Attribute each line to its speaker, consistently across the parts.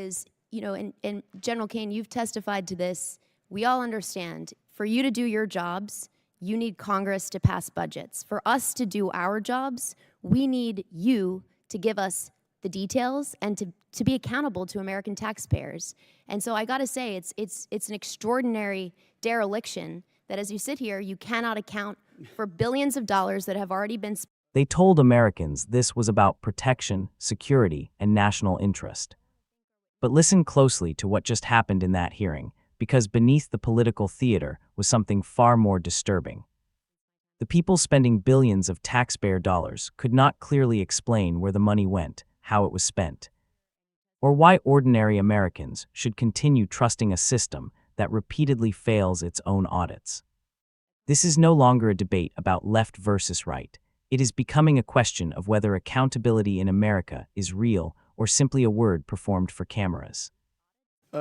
Speaker 1: is, and General Kane, you've testified to this. We all understand. For you to do your jobs, you need Congress to pass budgets. For us to do our jobs, we need you to give us the details and to be accountable to American taxpayers. And so I got to say, it's an extraordinary dereliction that as you sit here, you cannot account for billions of dollars that have already been spent.
Speaker 2: They told Americans this was about protection, security, and national interest. But listen closely to what just happened in that hearing, because beneath the political theater was something far more disturbing. The people spending billions of taxpayer dollars could not clearly explain where the money went, how it was spent, or why ordinary Americans should continue trusting a system that repeatedly fails its own audits. This is no longer a debate about left versus right. It is becoming a question of whether accountability in America is real or simply a word performed for cameras.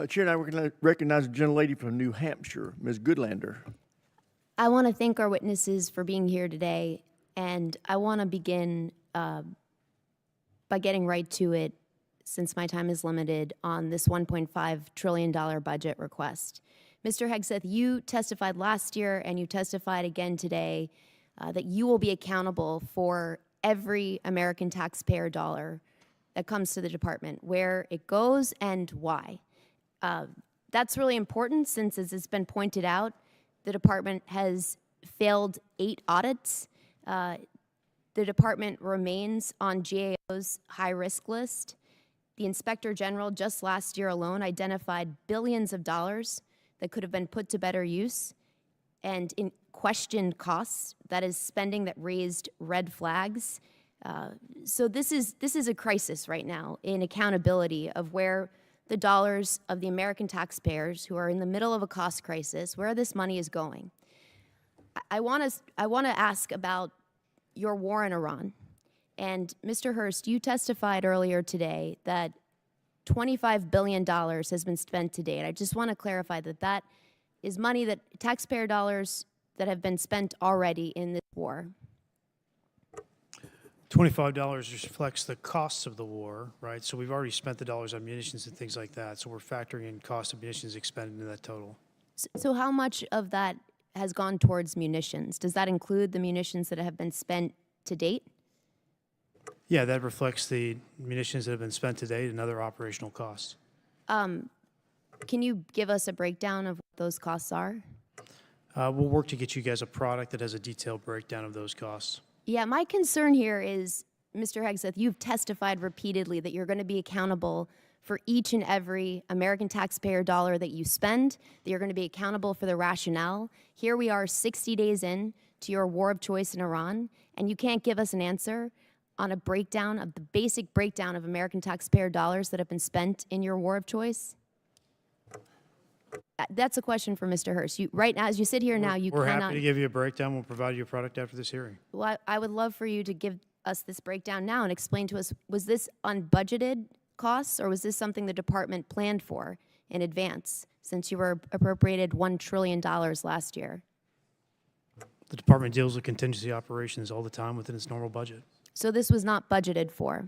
Speaker 3: Chair, and I we're going to recognize a gentlelady from New Hampshire, Ms. Goodlander.
Speaker 1: I want to thank our witnesses for being here today, and I want to begin by getting right to it, since my time is limited, on this $1.5 trillion budget request. Mr. Hegseth, you testified last year and you testified again today that you will be accountable for every American taxpayer dollar that comes to the department, where it goes and why. That's really important since, as it's been pointed out, the department has failed 8 audits. The department remains on GAO's high-risk list. The Inspector General just last year alone identified billions of dollars that could have been put to better use, and in questioned costs, that is spending that raised red flags. So this is a crisis right now in accountability of where the dollars of the American taxpayers who are in the middle of a cost crisis, where this money is going. I want to ask about your war in Iran. And Mr. Hurst, you testified earlier today that $25 billion has been spent to date. I just want to clarify that that is money, that taxpayer dollars that have been spent already in this war.
Speaker 4: $25 reflects the costs of the war, right? So we've already spent the dollars on munitions and things like that. So we're factoring in cost of munitions expended into that total.
Speaker 1: So how much of that has gone towards munitions? Does that include the munitions that have been spent to date?
Speaker 4: Yeah, that reflects the munitions that have been spent to date and other operational costs.
Speaker 1: Can you give us a breakdown of what those costs are?
Speaker 4: We'll work to get you guys a product that has a detailed breakdown of those costs.
Speaker 1: Yeah, my concern here is, Mr. Hegseth, you've testified repeatedly that you're going to be accountable for each and every American taxpayer dollar that you spend, that you're going to be accountable for the rationale. Here we are 60 days in to your war of choice in Iran, and you can't give us an answer on a breakdown of the basic breakdown of American taxpayer dollars that have been spent in your war of choice? That's a question for Mr. Hurst. Right now, as you sit here now, you cannot...
Speaker 4: We're happy to give you a breakdown. We'll provide you a product after this hearing.
Speaker 1: Well, I would love for you to give us this breakdown now and explain to us, was this unbudgeted costs, or was this something the department planned for in advance, since you were appropriated $1 trillion last year?
Speaker 4: The department deals with contingency operations all the time within its normal budget.
Speaker 1: So this was not budgeted for.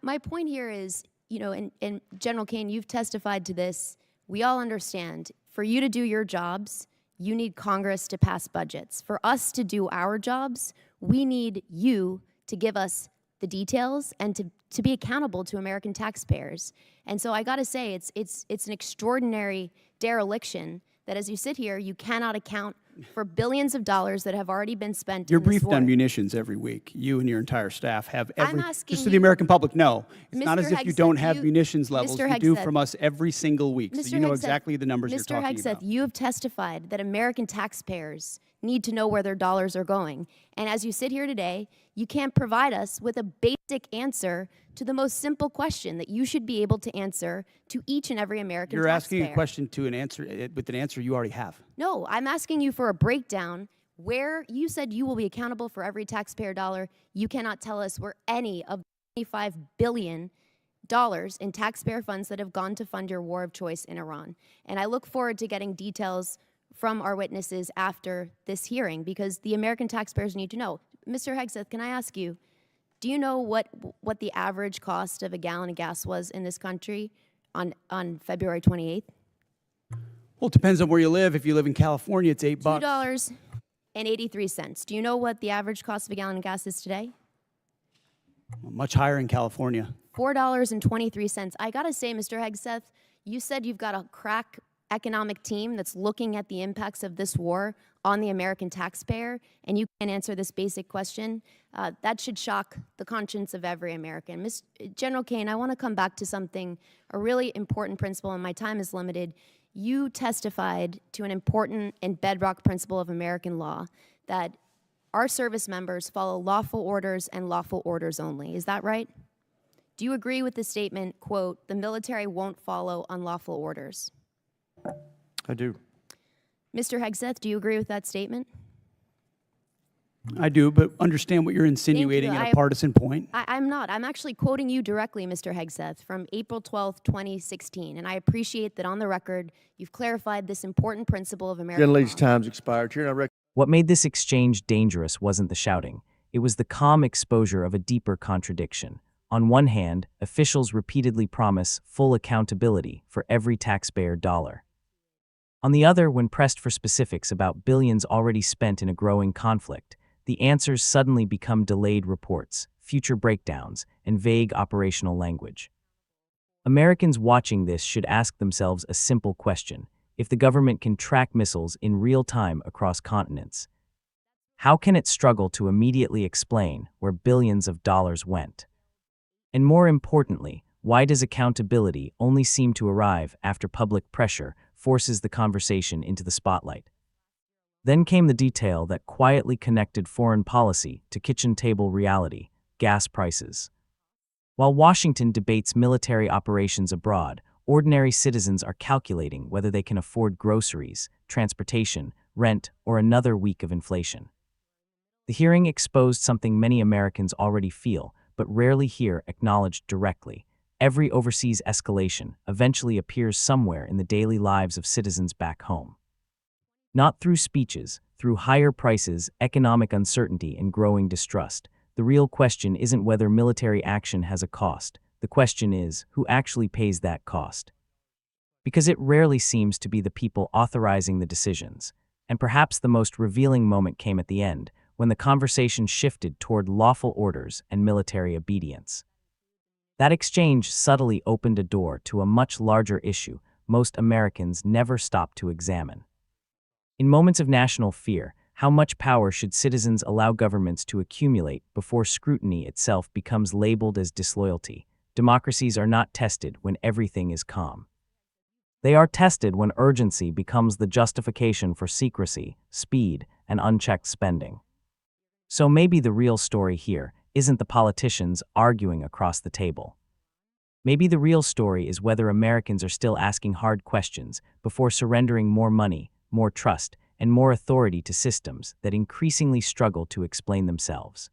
Speaker 1: My point here is, and General Kane, you've testified to this. We all understand. For you to do your jobs, you need Congress to pass budgets. For us to do our jobs, we need you to give us the details and to be accountable to American taxpayers. And so I got to say, it's an extraordinary dereliction that as you sit here, you cannot account for billions of dollars that have already been spent.
Speaker 5: You're
Speaker 1: in this
Speaker 5: briefed
Speaker 1: war.
Speaker 5: on munitions every week. You and your entire staff have
Speaker 1: I'm asking
Speaker 5: just so the American public know. It's
Speaker 1: Mr.
Speaker 5: not as if you
Speaker 1: Hegseth,
Speaker 5: don't have munitions levels.
Speaker 1: Mr.
Speaker 5: You do
Speaker 1: Hegseth,
Speaker 5: from us every single week. So you know exactly the numbers you're talking
Speaker 1: Mr. Hegseth,
Speaker 5: about.
Speaker 1: you have testified that American taxpayers need to know where their dollars are going. And as you sit here today, you can't provide us with a basic answer to the most simple question that you should be able to answer to each and every American
Speaker 5: You're
Speaker 1: taxpayer.
Speaker 5: asking a question to an answer with an answer you already have.
Speaker 1: No, I'm asking you for a breakdown where you said you will be accountable for every taxpayer dollar. You cannot tell us where any of the $25 billion in taxpayer funds that have gone to fund your war of choice in Iran. And I look forward to getting details from our witnesses after this hearing, because the American taxpayers need to know. Mr. Hegseth, can I ask you, Do you know what the average cost of a gallon of gas was in this country on February 28th?
Speaker 5: Well, it depends on where you live. If you live in California, it's $8.
Speaker 1: $2.83. Do you know what the average cost of a gallon of gas is today?
Speaker 5: Much higher in California.
Speaker 1: $4.23. I gotta say, Mr. Hegseth, you said you've got a crack economic team that's looking at the impacts of this war on the American taxpayer, and you can't answer this basic question. That should shock the conscience of every American. General Kane, I want to come back to something, a really important principle, and my time is limited. You testified to an important and bedrock principle of American law, that our service members follow lawful orders and lawful orders only. Is that right? Do you agree with the statement, quote, "The military won't follow unlawful orders"?
Speaker 3: I do.
Speaker 1: Mr. Hegseth, do you agree with that statement?
Speaker 5: I do, but understand what you're insinuating at a partisan point.
Speaker 1: I'm not. I'm actually quoting you directly, Mr. Hegseth, from April 12th, 2016. And I appreciate that on the record, you've clarified this important principle of American law.
Speaker 3: Gentlelady's time's expired. Chair, I
Speaker 2: What made this exchange dangerous wasn't the shouting. It was the calm exposure of a deeper contradiction. On one hand, officials repeatedly promise full accountability for every taxpayer dollar. On the other, when pressed for specifics about billions already spent in a growing conflict, the answers suddenly become delayed reports, future breakdowns, and vague operational language. Americans watching this should ask themselves a simple question: if the government can track missiles in real time across continents, how can it struggle to immediately explain where billions of dollars went? And more importantly, why does accountability only seem to arrive after public pressure forces the conversation into the spotlight? Then came the detail that quietly connected foreign policy to kitchen table reality: gas prices. While Washington debates military operations abroad, ordinary citizens are calculating whether they can afford groceries, transportation, rent, or another week of inflation. The hearing exposed something many Americans already feel, but rarely hear acknowledged directly. Every overseas escalation eventually appears somewhere in the daily lives of citizens back home. Not through speeches, through higher prices, economic uncertainty, and growing distrust. The real question isn't whether military action has a cost. The question is, who actually pays that cost? Because it rarely seems to be the people authorizing the decisions. And perhaps the most revealing moment came at the end, when the conversation shifted toward lawful orders and military obedience. That exchange subtly opened a door to a much larger issue most Americans never stop to examine. In moments of national fear, how much power should citizens allow governments to accumulate before scrutiny itself becomes labeled as disloyalty? Democracies are not tested when everything is calm. They are tested when urgency becomes the justification for secrecy, speed, and unchecked spending. So maybe the real story here isn't the politicians arguing across the table. Maybe the real story is whether Americans are still asking hard questions before surrendering more money, more trust, and more authority to systems that increasingly struggle to explain themselves.